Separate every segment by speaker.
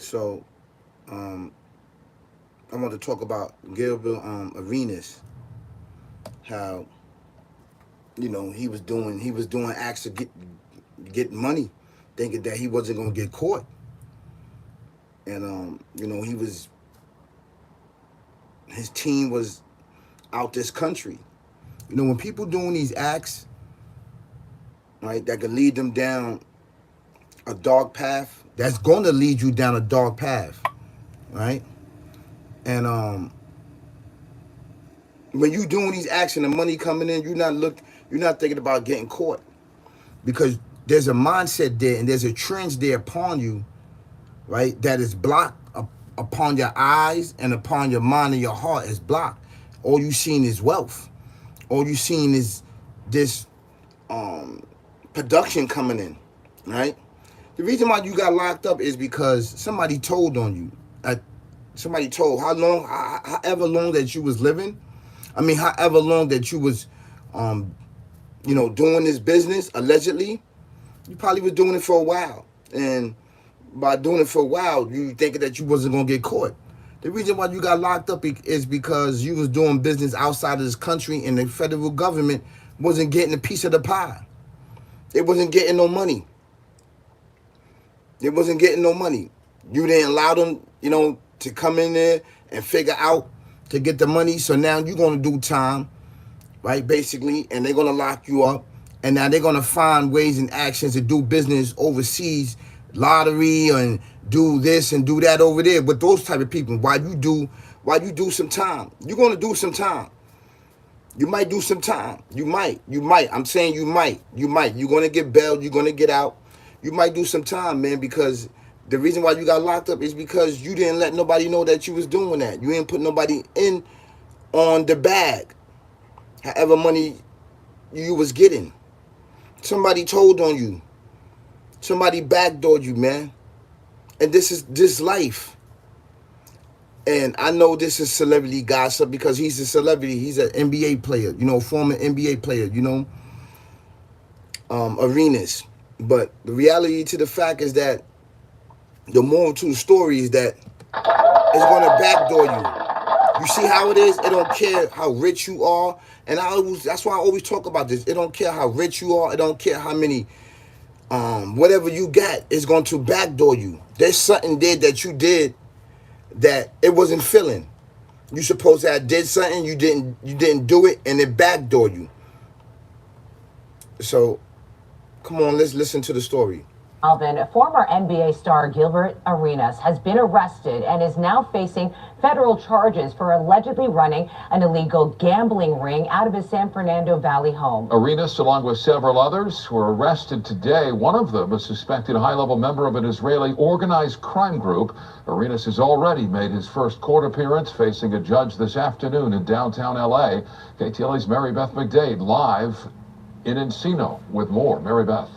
Speaker 1: So I want to talk about Gilbert Arenas, how he was doing acts to get money, thinking that he wasn't gonna get caught, and his team was out this country. When people doing these acts, right, that can lead them down a dark path, that's going to lead you down a dark path, right? And when you doing these acts and the money coming in, you're not thinking about getting caught, because there's a mindset there and there's a trend there upon you, right? That is blocked upon your eyes and upon your mind and your heart is blocked. All you seen is wealth. All you seen is this production coming in, right? The reason why you got locked up is because somebody told on you. Somebody told however long that you was living. I mean, however long that you was, doing this business, allegedly, you probably was doing it for a while. And by doing it for a while, you thinking that you wasn't going to get caught. The reason why you got locked up is because you was doing business outside of this country and the federal government wasn't getting a piece of the pie. They wasn't getting no money. They wasn't getting no money. You didn't allow them, to come in there and figure out to get the money. So now you're going to do time, right, basically, and they're going to lock you up. And now they're going to find ways and actions to do business overseas, lottery, and do this and do that over there. But those type of people, while you do some time, you're going to do some time. You might do some time. You might. I'm saying you might. You're going to get bailed. You're going to get out. You might do some time, man, because the reason why you got locked up is because you didn't let nobody know that you was doing that. You didn't put nobody in on the bag, however money you was getting. Somebody told on you. Somebody backdoored you, man. And this is this life. And I know this is celebrity gossip because he's a celebrity. He's an NBA player, former NBA player, Arenas. But the reality to the fact is that the moral to the story is that it's going to backdoor you. You see how it is? It don't care how rich you are. And that's why I always talk about this. It don't care how rich you are. It don't care how many, whatever you got, it's going to backdoor you. There's something there that you did that it wasn't feeling. You supposed to have did something, you didn't do it, and it backdoored you. So, come on, let's listen to the story.
Speaker 2: Alvin, former NBA star Gilbert Arenas has been arrested and is now facing federal charges for allegedly running an illegal gambling ring out of his San Fernando Valley home.
Speaker 3: Arenas, along with several others, were arrested today. One of them, a suspected high-level member of an Israeli organized crime group. Arenas has already made his first court appearance, facing a judge this afternoon in downtown L.A. KTLA's Mary Beth McDade live in Encino with more. Mary Beth.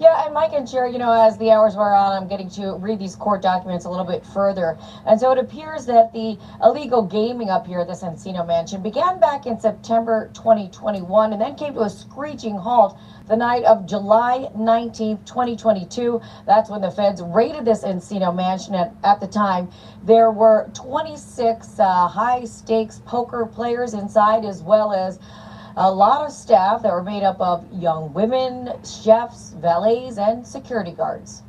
Speaker 4: Yeah, and Mike and Sherry, as the hours wear on, I'm getting to read these court documents a little bit further. And so it appears that the illegal gaming up here at this Encino mansion began back in September 2021 and then came to a screeching halt the night of July 19th, 2022. That's when the feds raided this Encino mansion. At the time, there were 26 high-stakes poker players inside, as well as a lot of staff that were made up of young women, chefs, valets, and security guards.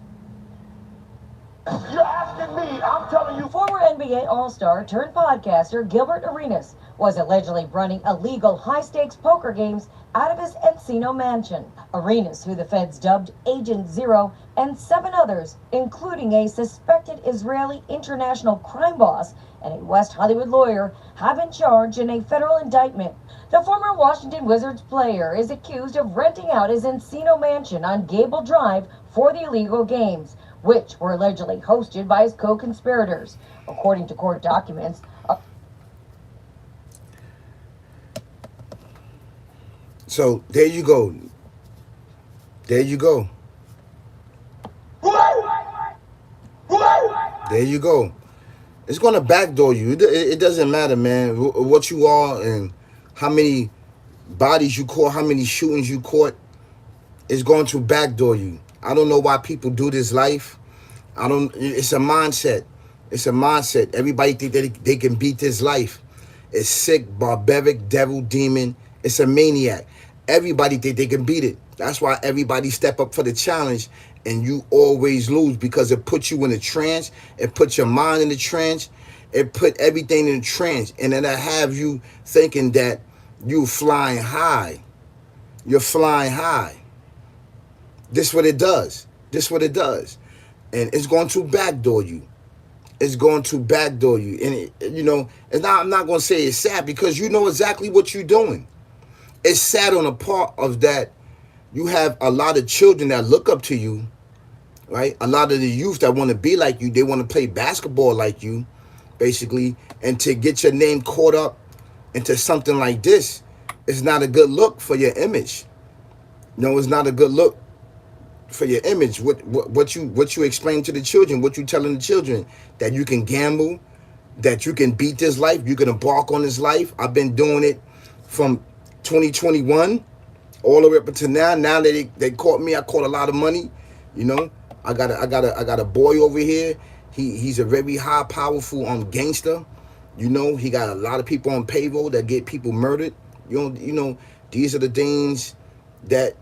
Speaker 5: You're asking me, I'm telling you.
Speaker 4: Former NBA All-Star turned podcaster Gilbert Arenas was allegedly running illegal high-stakes poker games out of his Encino mansion. Arenas, who the feds dubbed Agent Zero, and 7 others, including a suspected Israeli international crime boss and a West Hollywood lawyer, have been charged in a federal indictment. The former Washington Wizards player is accused of renting out his Encino mansion on Gable Drive for the illegal games, which were allegedly hosted by his co-conspirators. According to court documents,
Speaker 1: So there you go. There you go. There you go. It's going to backdoor you. It doesn't matter, man, what you are and how many bodies you caught, how many shootings you caught. It's going to backdoor you. I don't know why people do this life. I don't. It's a mindset. It's a mindset. Everybody think that they can beat this life. It's sick, barbaric, devil, demon. It's a maniac. Everybody think they can beat it. That's why everybody step up for the challenge, and you always lose because it puts you in a trance. It puts your mind in a trance. It put everything in a trance, and then I have you thinking that you flying high. You're flying high. This what it does. This what it does, and it's going to backdoor you. It's going to backdoor you, and it's not. I'm not going to say it's sad because you know exactly what you're doing. It's sad on the part of that you have a lot of children that look up to you, right? A lot of the youth that want to be like you, they want to play basketball like you, basically, and to get your name caught up into something like this is not a good look for your image. No, it's not a good look for your image. What you explain to the children, what you telling the children, that you can gamble, that you can beat this life, you can embark on this life. I've been doing it from 2021 all the way up until now. Now that they caught me, I caught a lot of money. I got a boy over here. He's a very high, powerful gangster. He got a lot of people on payroll that get people murdered. These are the things that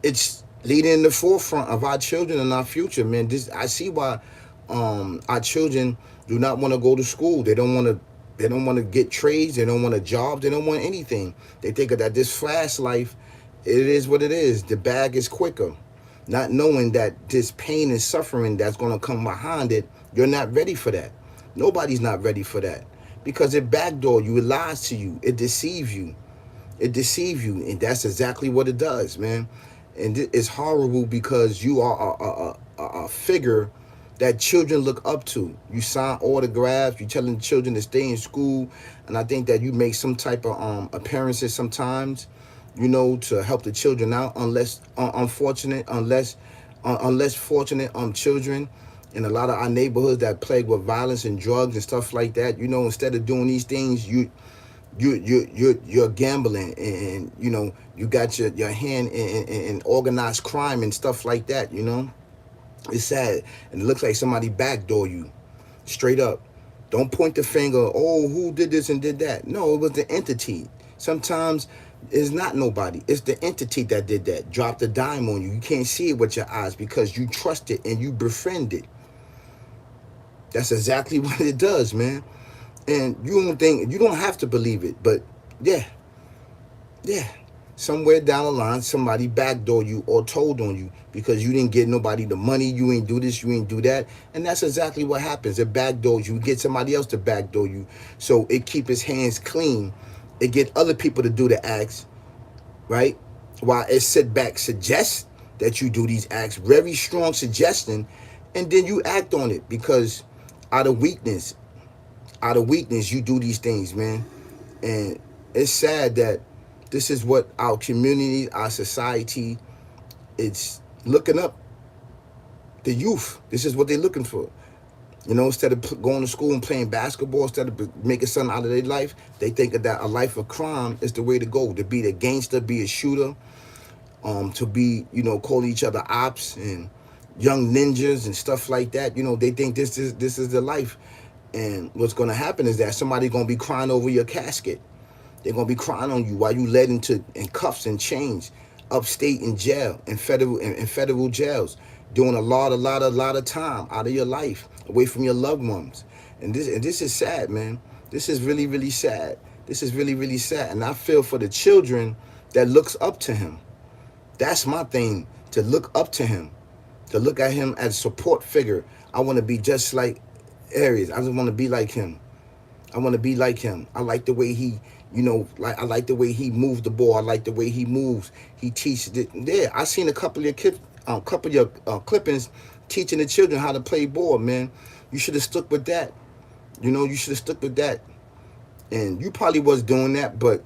Speaker 1: it's leading in the forefront of our children and our future, man. I see why our children do not want to go to school. They don't want to get trades. They don't want a job. They don't want anything. They think that this fast life, it is what it is. The bag is quicker. Not knowing that this pain and suffering that's going to come behind it, you're not ready for that. Nobody's not ready for that because it backdoor you. It lies to you. It deceives you. It deceives you. And that's exactly what it does, man. And it's horrible because you are a figure that children look up to. You sign autographs. You telling children to stay in school. And I think that you make some type of appearances sometimes, to help the children out. Unless fortunate children in a lot of our neighborhoods that plagued with violence and drugs and stuff like that. Instead of doing these things, you're gambling, and you got your hand in organized crime and stuff like that. It's sad, and it looks like somebody backdoor you, straight up. Don't point the finger. Oh, who did this and did that? No, it was the entity. Sometimes it's not nobody. It's the entity that did that. Dropped a dime on you. You can't see it with your eyes because you trust it and you befriend it. That's exactly what it does, man. And you don't have to believe it, but yeah. Somewhere down the line, somebody backdoor you or told on you because you didn't get nobody the money. You ain't do this, you ain't do that. And that's exactly what happens. It backdoors you. Get somebody else to backdoor you. So it keep his hands clean. It get other people to do the acts, right? While it sit back, suggests that you do these acts. Very strong suggestion. And then you act on it because out of weakness, you do these things, man. And it's sad that this is what our community, our society, it's looking up. The youth, this is what they're looking for. Instead of going to school and playing basketball, instead of making something out of their life, they think that a life of crime is the way to go. To be the gangster, be a shooter, to be, call each other ops and young ninjas and stuff like that. They think this is the life. And what's going to happen is that somebody's going to be crying over your casket. They're going to be crying on you while you led in cuffs and chains, upstate in jail, in federal jails, doing a lot of time out of your life, away from your loved ones. And this is sad, man. This is really, really sad. This is really, really sad. And I feel for the children that looks up to him. That's my thing, to look up to him, to look at him as a support figure. I want to be just like Aries. I just want to be like him. I want to be like him. I like the way he, I like the way he moves the ball. I like the way he moves. He teaches it. Yeah, I seen a couple of your clippings teaching the children how to play ball, man. You should have stuck with that. You should have stuck with that. And you probably was doing that, but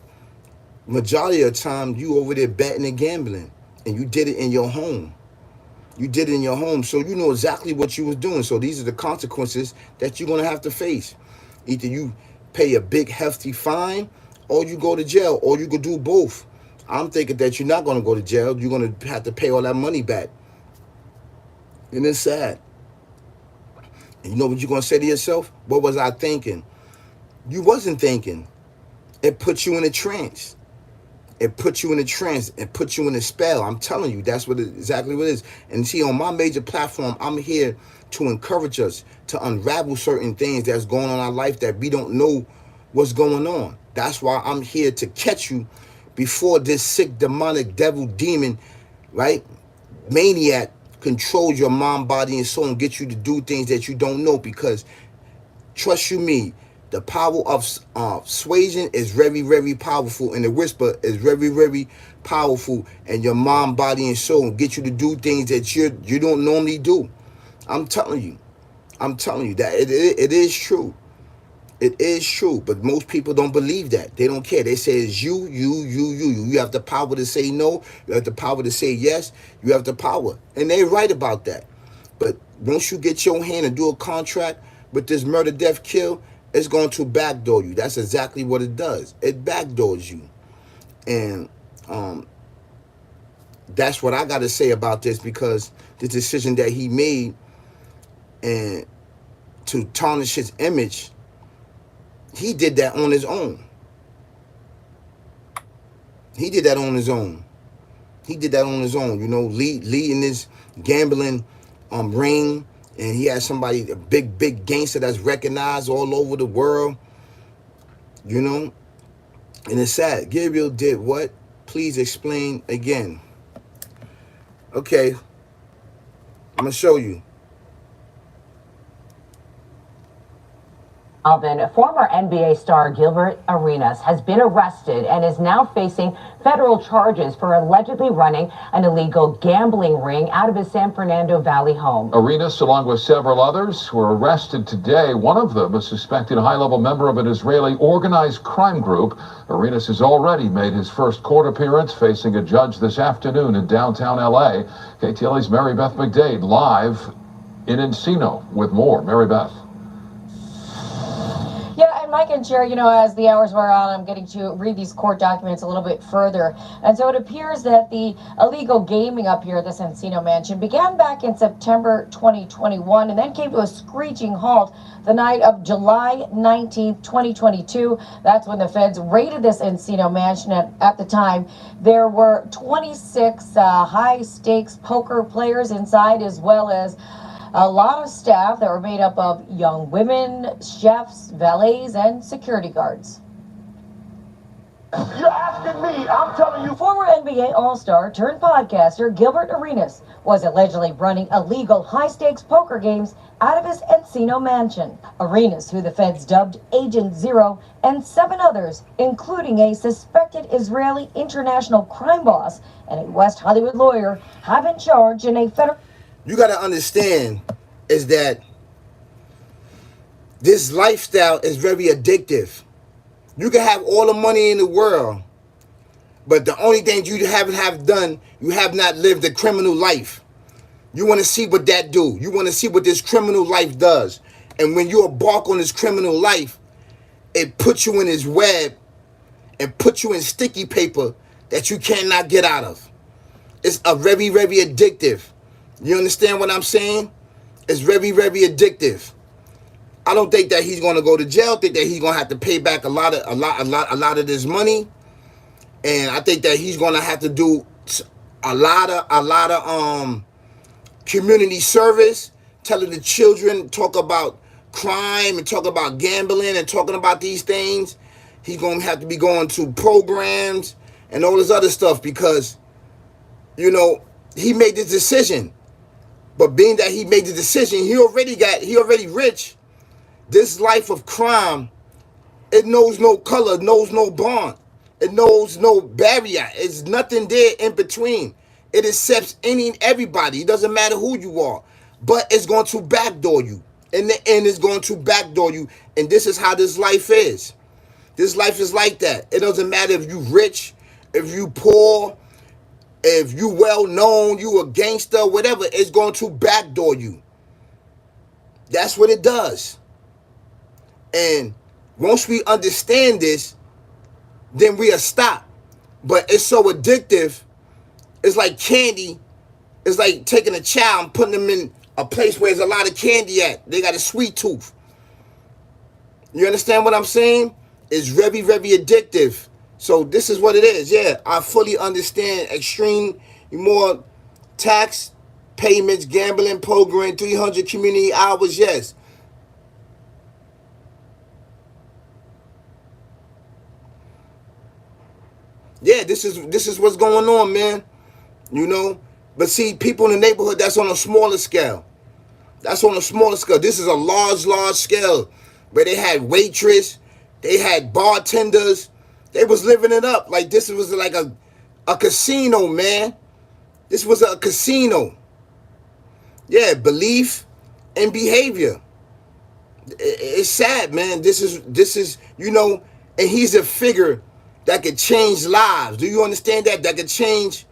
Speaker 1: majority of the time you over there betting and gambling, and you did it in your home. You did it in your home, so you know exactly what you was doing. So these are the consequences that you're going to have to face. Either you pay a big, hefty fine, or you go to jail, or you could do both. I'm thinking that you're not going to go to jail. You're going to have to pay all that money back. And it's sad. And you know what you're going to say to yourself? What was I thinking? You wasn't thinking. It put you in a trance. It put you in a trance. It put you in a spell. I'm telling you, that's exactly what it is. And see, on my major platform, I'm here to encourage us to unravel certain things that's going on in our life that we don't know what's going on. That's why I'm here to catch you before this sick, demonic, devil, demon, right, maniac controls your mind, body, and soul and get you to do things that you don't know. Because trust you me, the power of suasion is very, very powerful, and the whisper is very, very powerful. And your mind, body, and soul get you to do things that you don't normally do. I'm telling you that it is true. It is true, but most people don't believe that. They don't care. They say it's you. You have the power to say no. You have the power to say yes. You have the power. And they're right about that. But once you get your hand and do a contract with this murder, death, kill, it's going to backdoor you. That's exactly what it does. It backdoors you. And that's what I got to say about this, because the decision that he made and to tarnish his image, he did that on his own. He did that on his own. You know, Lee in this gambling ring, and he had somebody, a big gangster that's recognized all over the world, you know. And it's sad. Gabriel did what? Please explain again. Okay, I'm gonna show you.
Speaker 2: Former NBA star Gilbert Arenas has been arrested and is now facing federal charges for allegedly running an illegal gambling ring out of his San Fernando Valley home.
Speaker 3: Arenas, along with several others, were arrested today. One of them, a suspected high-level member of an Israeli organized crime group. Arenas has already made his first court appearance, facing a judge this afternoon in downtown L.A. KTLA's Mary Beth McDade live in Encino with more. Mary Beth.
Speaker 4: Yeah, and Mike and Sherry, you know, as the hours wear on, I'm getting to read these court documents a little bit further. And so it appears that the illegal gaming up here at this Encino mansion began back in September 2021 and then came to a screeching halt the night of July 19th, 2022. That's when the feds raided this Encino mansion. At the time, there were 26 high-stakes poker players inside, as well as a lot of staff that were made up of young women, chefs, valets, and security guards.
Speaker 5: You're asking me, I'm telling you.
Speaker 4: Former NBA All-Star turned podcaster Gilbert Arenas was allegedly running illegal high-stakes poker games out of his Encino mansion. Arenas, who the feds dubbed Agent Zero, and 7 others, including a suspected Israeli international crime boss and a West Hollywood lawyer, have been charged in a federal...
Speaker 1: You got to understand is that this lifestyle is very addictive. You can have all the money in the world, but the only thing you haven't done, you have not lived a criminal life. You want to see what that do. You want to see what this criminal life does. And when you embark on this criminal life, it puts you in this web and puts you in sticky paper that you cannot get out of. It's a very, very addictive. You understand what I'm saying? It's very, very addictive. I don't think that he's going to go to jail. I think that he's going to have to pay back a lot of this money, and I think that he's going to have to do a lot of community service, telling the children, talk about crime and talk about gambling and talking about these things. He's going to have to be going to programs and all this other stuff because, you know, he made this decision. But being that he made the decision, he already rich. This life of crime, it knows no color, knows no bond. It knows no barrier. It's nothing there in between. It accepts everybody. It doesn't matter who you are. But it's going to backdoor you. In the end, it's going to backdoor you. And this is how this life is. This life is like that. It doesn't matter if you rich, if you poor, if you well known, you a gangster, whatever, it's going to backdoor you. That's what it does. And once we understand this, then we'll stop. But it's so addictive. It's like candy. It's like taking a child and putting them in a place where there's a lot of candy at. They got a sweet tooth. You understand what I'm saying? It's very, very addictive. So this is what it is. Yeah, I fully understand extreme more tax payments, gambling program, 300 community hours. Yes. Yeah, this is what's going on, man. You know? But see, people in the neighborhood, that's on a smaller scale. That's on a smaller scale. This is a large, large scale where they had waitress, they had bartenders. They was living it up. Like this was like a casino, man. This was a casino. Yeah, belief and behavior. It's sad, man. This is you know, and he's a figure that could change lives. Do you understand that? That could change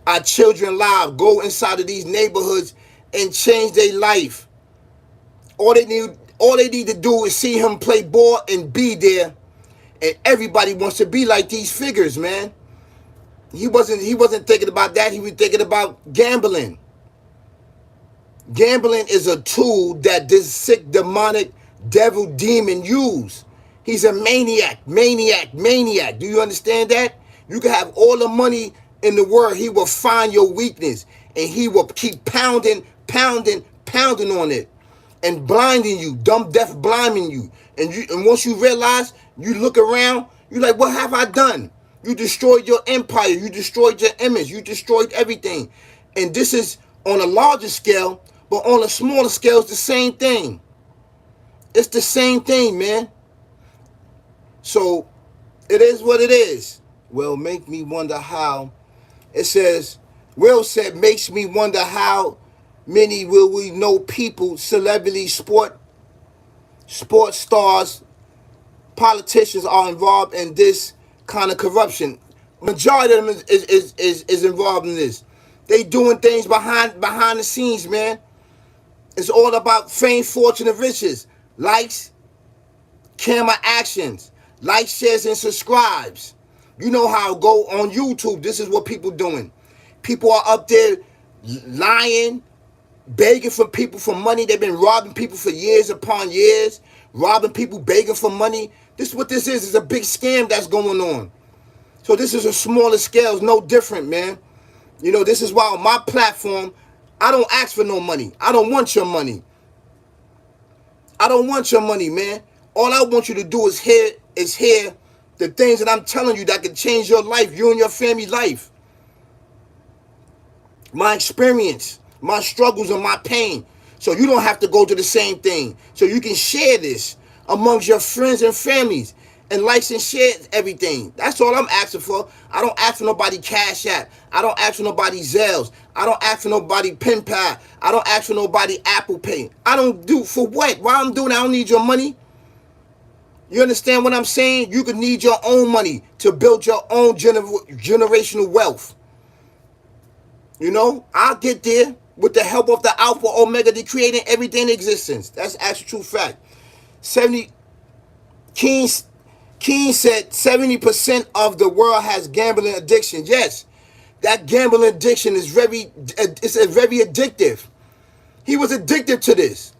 Speaker 1: our children's lives. Go inside of these neighborhoods and change their life. All they need to do is see him play ball and be there. And everybody wants to be like these figures, man. He wasn't thinking about that. He was thinking about gambling. Gambling is a tool that this sick demonic devil demon use. He's a maniac. Do you understand that? You can have all the money in the world. He will find your weakness and he will keep pounding on it and blinding you, dumb, deaf, blinding you. And once you realize, you look around, you're like, what have I done? You destroyed your empire. You destroyed your image. You destroyed everything. And this is on a larger scale, but on a smaller scale, it's the same thing. It's the same thing, man. So it is what it is. Well, make me wonder how. It says, Will said, makes me wonder how many will we know people, celebrities, sports stars, politicians are involved in this kind of corruption. Majority of them is involved in this. They doing things behind the scenes, man. It's all about fame, fortune, and riches. Likes, camera actions, likes, shares, and subscribes. You know how it go on YouTube. This is what people doing. People are up there lying, begging for people for money. They've been robbing people for years upon years, robbing people, begging for money. This is what this is. It's a big scam that's going on. So this is a smaller scale. It's no different, man. You know, this is why on my platform, I don't ask for no money. I don't want your money. I don't want your money, man. All I want you to do is hear the things that I'm telling you that can change your life, you and your family life. My experience, my struggles, and my pain. So you don't have to go to the same thing. So you can share this amongst your friends and families and likes and share everything. That's all I'm asking for. I don't ask for nobody Cash App. I don't ask for nobody Zelles. I don't ask for nobody PayPal. I don't ask for nobody Apple Pay. I don't do for what? Why I'm doing that? I don't need your money. You understand what I'm saying? You could need your own money to build your own generational wealth. You know, I'll get there with the help of the Alpha Omega, the creating everything in existence. That's actually true fact. King said 70% of the world has gambling addiction. Yes, that gambling addiction is very addictive. He was addicted to this.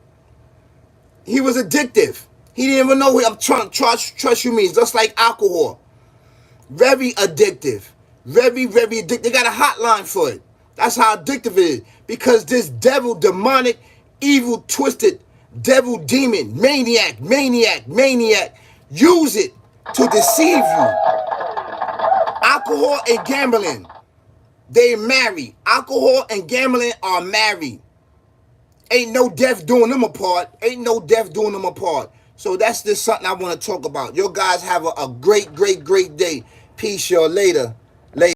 Speaker 1: He was addictive. He didn't even know what I'm trying to trust you means. Just like alcohol. Very addictive. Very, very addictive. They got a hotline for it. That's how addictive it is. Because this devil, demonic, evil, twisted, devil, demon, maniac, use it to deceive you. Alcohol and gambling, they marry. Alcohol and gambling are married. Ain't no death doing them apart. So that's just something I want to talk about. You guys have a great, great, great day. Peace, y'all. Later.